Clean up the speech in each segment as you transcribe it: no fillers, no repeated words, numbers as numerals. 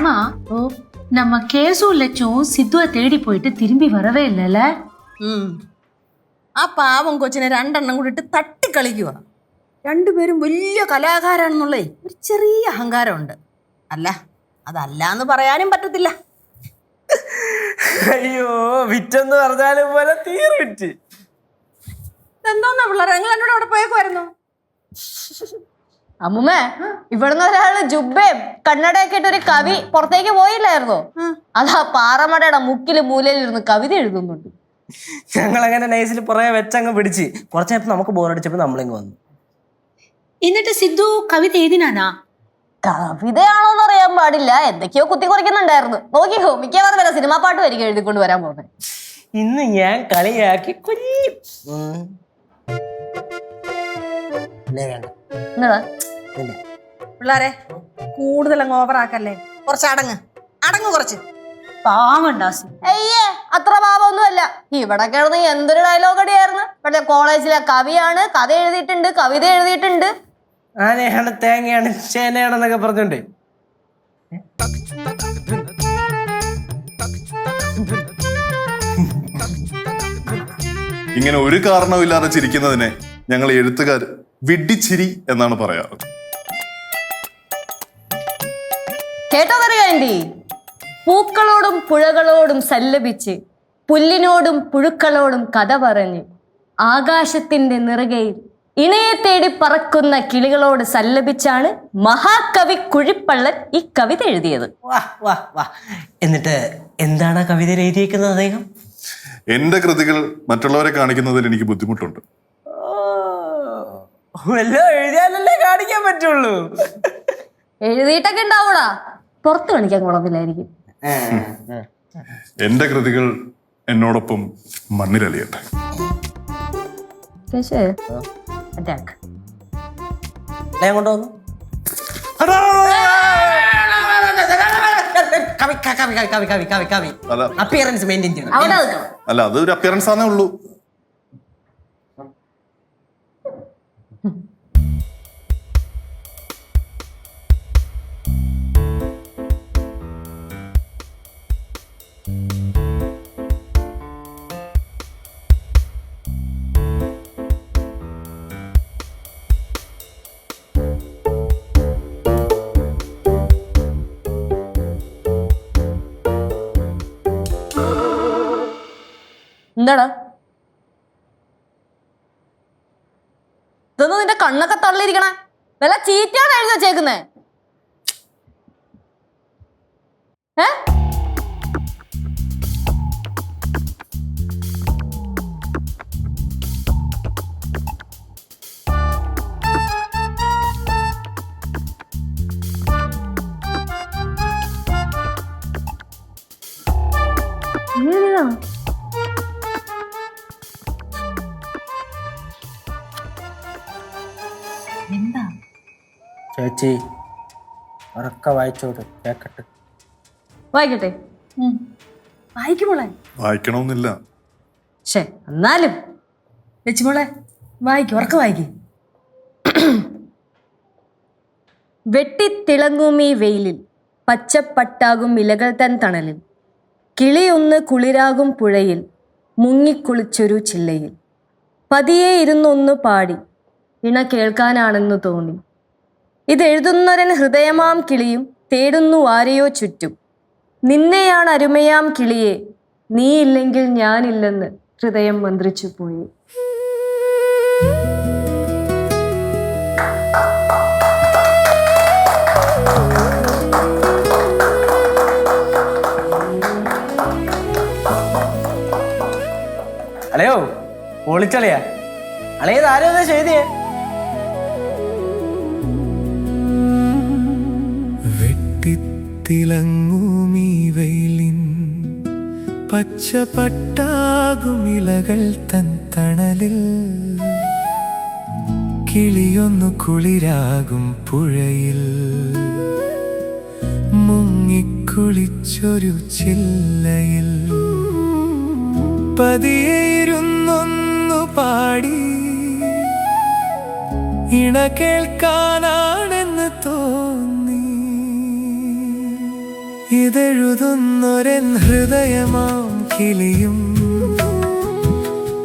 ஆமா நம்ம கேசு லட்சும் சித்துவை தேடி போயிட்டு திரும்பி வரவே இல்லைல்ல. ആ പാവം കൊച്ചിനെ രണ്ടെണ്ണം കൂടിയിട്ട് തട്ടി കളിക്കുക. രണ്ടുപേരും വലിയ കലാകാരാണെന്നുള്ളേ ഒരു ചെറിയ അഹങ്കാരമുണ്ട്. അല്ല അതല്ലാന്ന് പറയാനും പറ്റത്തില്ല. അയ്യോ വിറ്റെന്ന് പറഞ്ഞാലും പോലെ തീരെ വിറ്റ്. എന്തോന്നാ പിള്ളേരെ നിങ്ങൾ എന്നോട് അവിടെ പോയേക്കുമായിരുന്നു? അമ്മുമ്മേ, ഇവിടുന്ന് ഒരാള് ജുബയും കണ്ണടയൊക്കെ ഇട്ട് ഒരു കവി പുറത്തേക്ക് പോയില്ലായിരുന്നോ? അതാ പാറമടയുടെ മുക്കില് മൂലയിലിരുന്ന് കവിത എഴുതുന്നുണ്ട്. ഞങ്ങളങ്ങനെ നൈസിൽ പുറകെ വെച്ചങ്ങ് പിടിച്ച് കുറച്ച് നേരത്തെ നമുക്ക് ബോറടിച്ചപ്പോ നമ്മളിങ്ങ് വന്നു. എന്നിട്ട് സിദ്ധു കവിത എഴുതിനാനാ? കവിതയാണോന്ന് അറിയാൻ പാടില്ല, എന്തൊക്കെയോ കുത്തി കുറിക്കുന്നുണ്ടായിരുന്നു. നോക്കിക്കോ, മിക്കവാറും വരെ സിനിമാ പാട്ട് വരിക എഴുതിക്കൊണ്ട് വരാൻ പോകുന്നത്. ഇന്ന് ഞാൻ കളിയാക്കി കൊല്ലും. എന്നതാ പിള്ളേരെ കൂടുതൽ അങ്ങ് ഓവറാക്കല്ലേ. കുറച്ച് അടങ്ങ് കുറച്ച്. പാവണ്ടാസി. അയ്യേ, അത്ര പാപമൊന്നുമല്ല. ഇവിടെ കിടന്ന് എന്തൊരു ഡയലോഗ് അടിയായിരുന്നു. ഇവിടെ കോളേജിലെ കവിയാണ്, കഥ എഴുതിയിട്ടുണ്ട്, കവിത എഴുതിയിട്ടുണ്ട്. ആനയാണ്, തേങ്ങയാണ്, ചേനയാണെന്നൊക്കെ പറഞ്ഞോണ്ടേ. ഇങ്ങനെ ഒരു കാരണവുമില്ലാതെ ചിരിക്കുന്നതിനെ ഞങ്ങൾ എഴുത്തുകാർ വിഡ്ഢിച്ചിരി എന്നാണ് പറയാറ്. കേട്ടോ പറയുകയാണ്ടി, പൂക്കളോടും പുഴകളോടും സല്ലപിച്ച് പുല്ലിനോടും പുഴുക്കളോടും കഥ പറഞ്ഞ് ആകാശത്തിന്റെ നിറകയിൽ ഇണയെ തേടി പറക്കുന്ന കിളികളോട് സല്ലപിച്ചാണ് മഹാകവി കുഴിപ്പള്ളൻ ഈ കവിത എഴുതിയത്. എന്നിട്ട് എന്താണ് ആ കവിതയിൽ എഴുതിയിരിക്കുന്നത് അദ്ദേഹം? എന്റെ കൃതികൾ മറ്റുള്ളവരെ കാണിക്കുന്നതിൽ എനിക്ക് ബുദ്ധിമുട്ടുണ്ട്. വല്ലോ എഴുതിയാലല്ലേ കാണിക്കാൻ പറ്റുള്ളൂ. എഴുതിയിട്ടൊക്കെ ഉണ്ടാവൂടാ, പുറത്ത് കാണിക്കാൻ കുഴപ്പമില്ലായിരിക്കും. എന്റെ കൃതികൾ എന്നോടൊപ്പം മണ്ണിലലിയട്ടെ. കൊണ്ടുവന്നു അപ്പിയറൻസ് മെയിൻറ്റെയിൻ ചെയ്യണം. അല്ല, അതൊരു അപ്പിയറൻസ് ആണേ ഉള്ളൂ. എന്താടാ ഇതൊന്നും നിന്റെ കണ്ണൊക്കെ തള്ളിയിരിക്കണേ? വല്ല ചീറ്റാണ് എഴുതി വെച്ചേക്കുന്നേ? എന്താ ചേച്ചി ഉറക്കെ വായിച്ചോട് കേക്കട്ടെ. വായിക്കട്ടെ. വായിക്കുമോളെ? വായിക്കണമെന്നില്ല. എന്നാലും ലക്ഷ്മോളെ വായിക്കും, ഉറക്കെ വായിക്കും. വെട്ടിത്തിളങ്ങുമീ വെയിലിൽ പച്ചപ്പട്ടാകും ഇലകൾ തൻ തണലിൽ കിളിയൊന്ന് കുളിരാകും പുഴയിൽ മുങ്ങിക്കുളിച്ചൊരു ചില്ലയിൽ പതിയെ ഇരുന്നൊന്നു പാടി ഇണ കേൾക്കാനാണെന്നു തോന്നി. ഇതെഴുതുന്നൊരൻ ഹൃദയമാം കിളിയും തേടുന്നു ആരെയോ ചുറ്റും. നിന്നെയാണ് അരുമയാം കിളിയെ, നീയില്ലെങ്കിൽ ഞാനില്ലെന്ന് ഹൃദയം മന്ത്രിച്ചു പോയി. അലയോ പൊളിച്ചളിയാ, അളയത് ആരോ എഴുതിയേ? വെട്ടിത്തിളങ്ങൂമീ വെയിലിൻ പച്ചപ്പട്ടാകും ഇലകൾ തൻ തണലിൽ കിളിയൊന്നു കുളിരാകും പുഴയിൽ മുങ്ങിക്കുളിച്ചൊരു ചില്ലയിൽ പതിയേരുന്നൊന്നു പാടി ഇണ കേൾക്കാനാണെന്ന് തോന്നി. ഇതെഴുതുന്നൊരൻ ഹൃദയമാം കിളിയും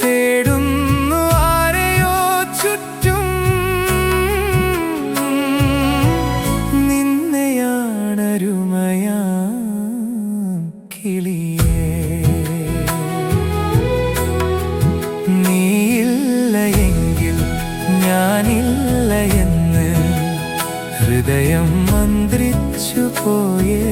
തേടുന്നു ആരെയോ ചുറ്റും. നിന്നെയാണരുമയാം കിളിയേ, നീയില്ല എങ്കിൽ ഞാനില്ല എന്ന് ഹൃദയം മന്ത്രിച്ചു പോയേ.